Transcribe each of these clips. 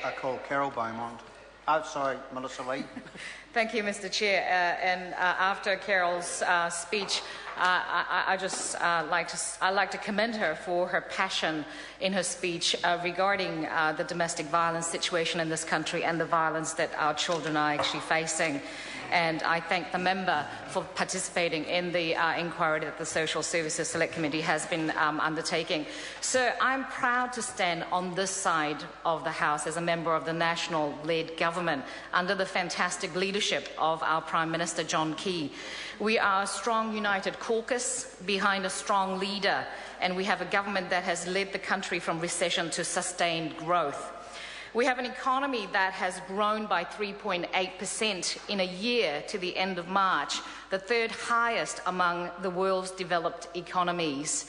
I call Carol Beaumont. Oh, sorry, Melissa White. Thank you, Mr. Chair. After Carol's speech, I'd like to commend her for her passion in her speech regarding the domestic violence situation in this country and the violence that our children are actually facing. And I thank the member for participating in the inquiry that the Social Services Select Committee has been undertaking. So I'm proud to stand on this side of the House as a member of the National-led government under the fantastic leadership of our Prime Minister John Key. We are a strong, united caucus behind a strong leader, and we have a government that has led the country from recession to sustained growth. We have an economy that has grown by 3.8% in a year to the end of March, the third highest among the world's developed economies.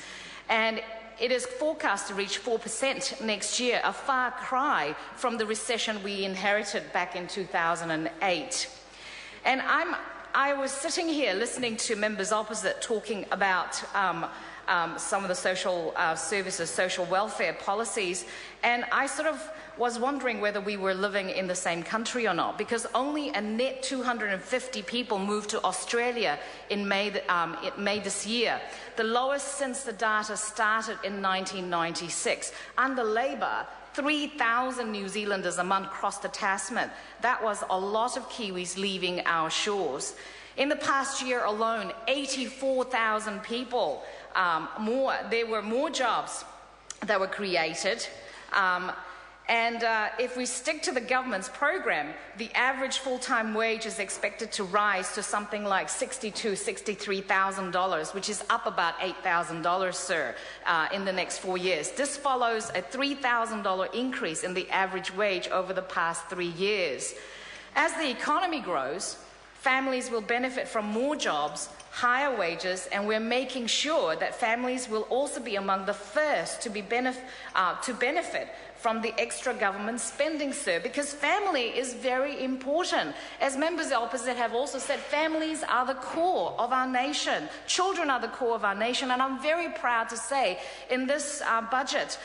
And it is forecast to reach 4% next year, a far cry from the recession we inherited back in 2008. And I was sitting here listening to members opposite talking about some of the social services, social welfare policies, and I sort of was wondering whether we were living in the same country or not, because only a net 250 people moved to Australia in May this year, the lowest since the data started in 1996. Under Labor, 3,000 New Zealanders a month crossed the Tasman. That was a lot of Kiwis leaving our shores. In the past year alone, 84,000 people there were more jobs that were created. If we stick to the government's program, the average full-time wage is expected to rise to something like $62,000, $63,000, which is up about $8,000, sir, in the next 4 years. This follows a $3,000 increase in the average wage over the past 3 years. As the economy grows, families will benefit from more jobs, higher wages, and we're making sure that families will also be among the first to benefit from the extra government spending, sir, because family is very important. As members opposite have also said, families are the core of our nation. Children are the core of our nation, and I'm very proud to say in this budget,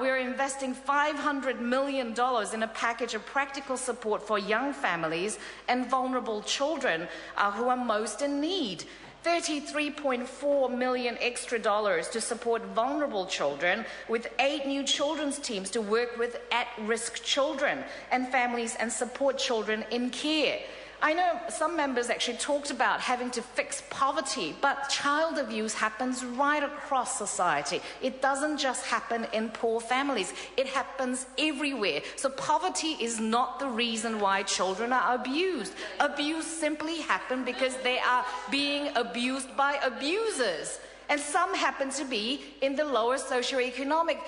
we're investing $500 million in a package of practical support for young families and vulnerable children who are most in need. $33.4 million extra dollars to support vulnerable children, with 8 new children's teams to work with at-risk children and families and support children in care. I know some members actually talked about having to fix poverty, but child abuse happens right across society. It doesn't just happen in poor families. It happens everywhere. So poverty is not the reason why children are abused. Abuse simply happens because they are being abused by abusers. And some happen to be in the lower socioeconomic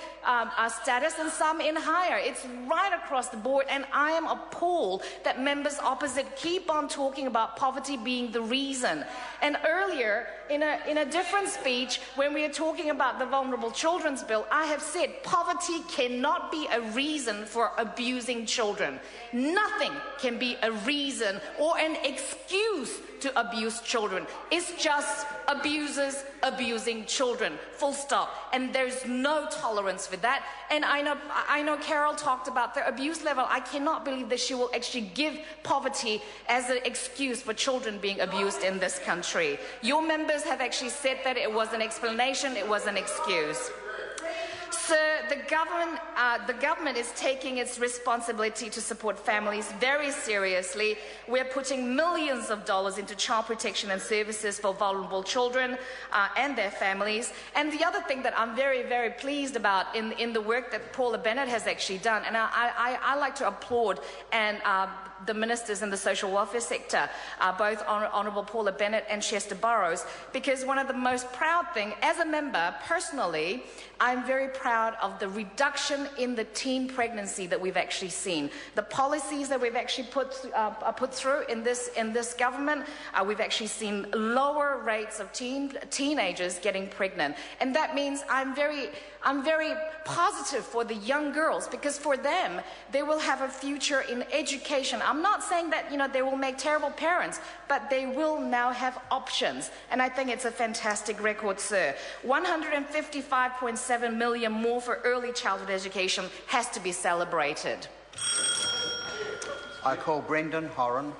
status and some in higher. It's right across the board, and I am appalled that members opposite keep on talking about poverty being the reason. And earlier, in a different speech, when we are talking about the Vulnerable Children's Bill, I have said poverty cannot be a reason for abusing children. Nothing can be a reason or an excuse to abuse children. It's just abusers abusing children, full stop. And there's no tolerance for that. And I know Carol talked about the abuse level. I cannot believe that she will actually give poverty as an excuse for children being abused in this country. Your members have actually said that it was an explanation, it was an excuse. Sir, the government is taking its responsibility to support families very seriously. We're putting millions of dollars into child protection and services for vulnerable children and their families. And the other thing that I'm very, very pleased about in the work that Paula Bennett has actually done, and I like to applaud the ministers in the social welfare sector, both Honourable Paula Bennett and Chester Burrows, because one of the most proud things, as a member personally, I'm very proud of the reduction in the teen pregnancy that we've actually seen. The policies that we've actually put through in this government, we've actually seen lower rates of teenagers getting pregnant, and that means I'm very positive for the young girls, because for them, they will have a future in education. I'm not saying that they will make terrible parents, but they will now have options, and I think it's a fantastic record, sir. $155.7 million more for early childhood education has to be celebrated. I call Brendan Horan.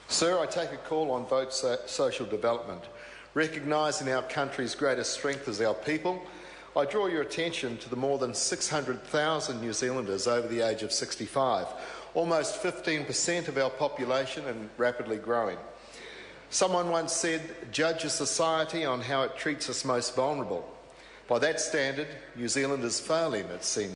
Sir, I take a call on vote social development. Recognising our country's greatest strength as our people, I draw your attention to the more than 600,000 New Zealanders over the age of 65, almost 15% of our population and rapidly growing. Someone once said, "Judge a society on how it treats its most vulnerable." By that standard, New Zealand is failing, it seems.